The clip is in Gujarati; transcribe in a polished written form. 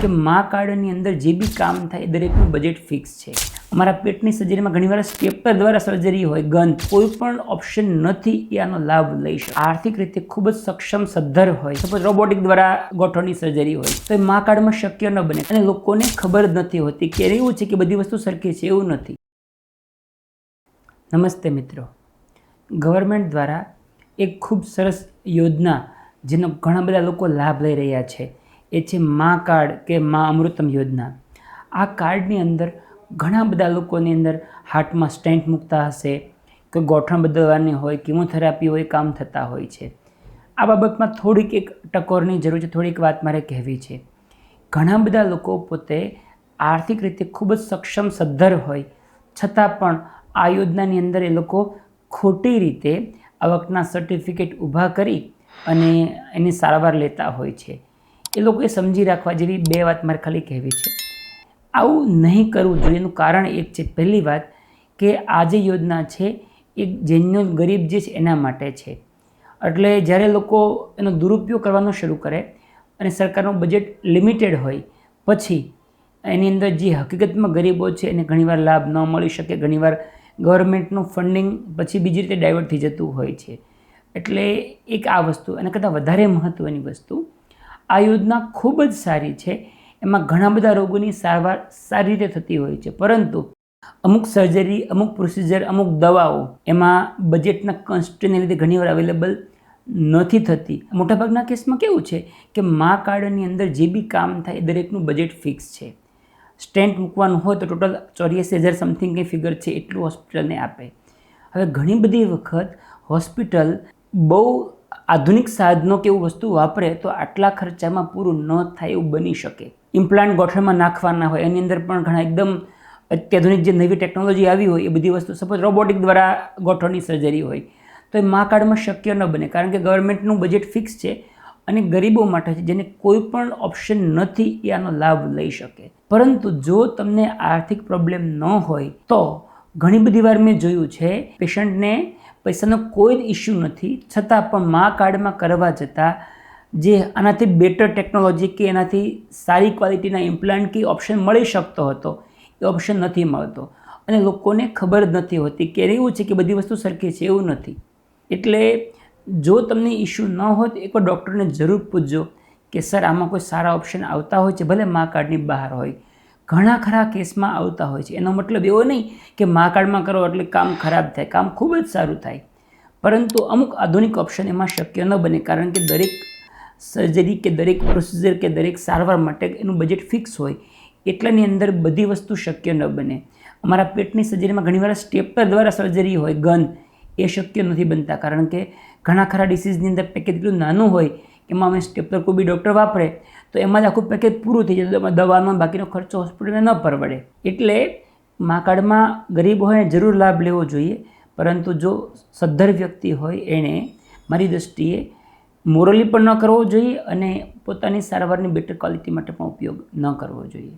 કે મા કાર્ડની અંદર જે બી કામ થાય એ દરેકનું બજેટ ફિક્સ છે. અમારા પેટની સર્જરીમાં ઘણીવાર સ્ટેપલર દ્વારા સર્જરી હોય, ગન કોઈ પણ ઓપ્શન નથી એ આનો લાભ લઈ શકે. આર્થિક રીતે ખૂબ જ સક્ષમ સદ્ધર હોય, સપોઝ રોબોટિક દ્વારા ગોઠણની સર્જરી હોય તો એ મા કાર્ડમાં શક્ય ન બને અને લોકોને ખબર જ નથી હોતી કે એવું છે કે બધી વસ્તુ સરખી છે, એવું નથી. નમસ્તે મિત્રો, ગવર્મેન્ટ દ્વારા એક ખૂબ સરસ યોજના જેનો ઘણા બધા લોકો લાભ લઈ રહ્યા છે એ છે મા કાર્ડ કે મા અમૃતમ યોજના. આ કાર્ડની અંદર ઘણા બધા લોકોની અંદર હાર્ટમાં સ્ટેન્ટ મૂકતા હશે, કોઈ ગોઠણ બદલવાની હોય, કિમોથેરાપી હોય, કામ થતા હોય છે. આ બાબતમાં થોડીક એક ટકોરની જરૂર છે, થોડીક વાત મારે કહેવી છે. ઘણા બધા લોકો પોતે આર્થિક રીતે ખૂબ જ સક્ષમ સદ્ધર હોય છતાં પણ આ યોજનાની અંદર એ લોકો ખોટી રીતે આવકના સર્ટિફિકેટ ઊભા કરી અને એની સારવાર લેતા હોય છે. એ લોકોએ સમજી રાખવા જેવી બે વાત મારે ખાલી કહેવી છે. આવું નહીં કરવું જોઈએ. એનું કારણ એક છે, પહેલી વાત કે આ જે યોજના છે એ જેન્યુઅલ ગરીબ જે છે એના માટે છે. એટલે જ્યારે લોકો એનો દુરુપયોગ કરવાનો શરૂ કરે અને સરકારનું બજેટ લિમિટેડ હોય પછી એની અંદર જે હકીકતમાં ગરીબો છે એને ઘણીવાર લાભ ન મળી શકે, ઘણીવાર ગવર્મેન્ટનું ફંડિંગ પછી બીજી રીતે ડાયવર્ટ થઈ જતું હોય છે. એટલે એક આ વસ્તુ, અને કરતાં વધારે મહત્ત્વની વસ્તુ, આ યોજના ખૂબ જ સારી છે. એમાં ઘણા બધા રોગોની સારવાર સારી રીતે થતી હોય છે, પરંતુ અમુક સર્જરી, અમુક પ્રોસિજર, અમુક દવાઓ એમાં બજેટના કન્સ્ટ્રેન્ટને લીધે ઘણીવાર અવેલેબલ નથી થતી. મોટાભાગના કેસમાં કેવું છે કે મા કાર્ડની અંદર જે બી કામ થાય એ દરેકનું બજેટ ફિક્સ છે. સ્ટેન્ટ મૂકવાનું હોય તો ટોટલ 84,000 સમથિંગ કંઈ ફિગર છે એટલું હોસ્પિટલને આપે. હવે ઘણી બધી વખત હોસ્પિટલ બહુ આધુનિક સાધનો કે એવું વસ્તુ વાપરે તો આટલા ખર્ચામાં પૂરું ન થાય એવું બની શકે. ઇમ્પ્લાન્ટ ગોઠણમાં નાખવાના હોય એની અંદર પણ ઘણા એકદમ અત્યાધુનિક જે નવી ટેકનોલોજી આવી હોય એ બધી વસ્તુ, સપોઝ રોબોટિક દ્વારા ગોઠણની સર્જરી હોય તો એ મા કાર્ડમાં શક્ય ન બને, કારણ કે ગવર્મેન્ટનું બજેટ ફિક્સ છે અને ગરીબો માટે છે જેને કોઈ પણ ઓપ્શન નથી એ આનો લાભ લઈ શકે. પરંતુ જો તમને આર્થિક પ્રોબ્લેમ ન હોય તો ઘણી બધી વાર મેં જોયું છે પેશન્ટને પૈસાનો કોઈ જ ઇસ્યુ નથી છતાં પણ મા કાર્ડમાં કરવા જતાં જે આનાથી બેટર ટેકનોલોજી કે એનાથી સારી ક્વોલિટીના ઇમ્પ્લાન્ટ કે ઓપ્શન મળી શકતો હતો એ ઓપ્શન નથી મળતો અને લોકોને ખબર જ નથી હોતી કે એવું છે કે બધી વસ્તુ સરખી છે, એવું નથી. એટલે જો તમને ઇસ્યુ ન હોય તો એકવાર ડૉક્ટરને જરૂર પૂછજો કે સર આમાં કોઈ સારા ઓપ્શન આવતા હોય છે, ભલે મા કાર્ડની બહાર હોય. ઘણા ખરા કેસમાં આવતા હોય છે. એનો મતલબ એવો નહીં કે મા કાર્ડમાં કરો એટલે કામ ખરાબ થાય, કામ ખૂબ જ સારું થાય, પરંતુ અમુક આધુનિક ઓપ્શન એમાં શક્ય ન બને, કારણ કે દરેક સર્જરી કે દરેક પ્રોસિજર કે દરેક સારવાર માટે એનું બજેટ ફિક્સ હોય. એટલાની અંદર બધી વસ્તુ શક્ય ન બને. અમારા પેટની સર્જરીમાં ઘણીવાર સ્ટેપલર દ્વારા સર્જરી હોય, ગન, એ શક્ય નથી બનતા, કારણ કે ઘણા ખરા ડિસીઝની અંદર પેકેજ એટલું નાનું હોય એમાં અમે સ્ટેપલર કોઈ બી ડૉક્ટર વાપરે તો એમાં જ આખું પેકેજ પૂરું થઈ જાય, તો એમાં દવાનો બાકીનો ખર્ચો હોસ્પિટલને ન પરવડે. એટલે મા કાર્ડમાં ગરીબ હોય જરૂર લાભ લેવો જોઈએ, પરંતુ જો સદ્ધર વ્યક્તિ હોય એણે મારી દૃષ્ટિએ મોરલી પણ ન કરવો જોઈએ અને પોતાની સારવારની બેટર ક્વોલિટી માટે પણ ઉપયોગ ન કરવો જોઈએ.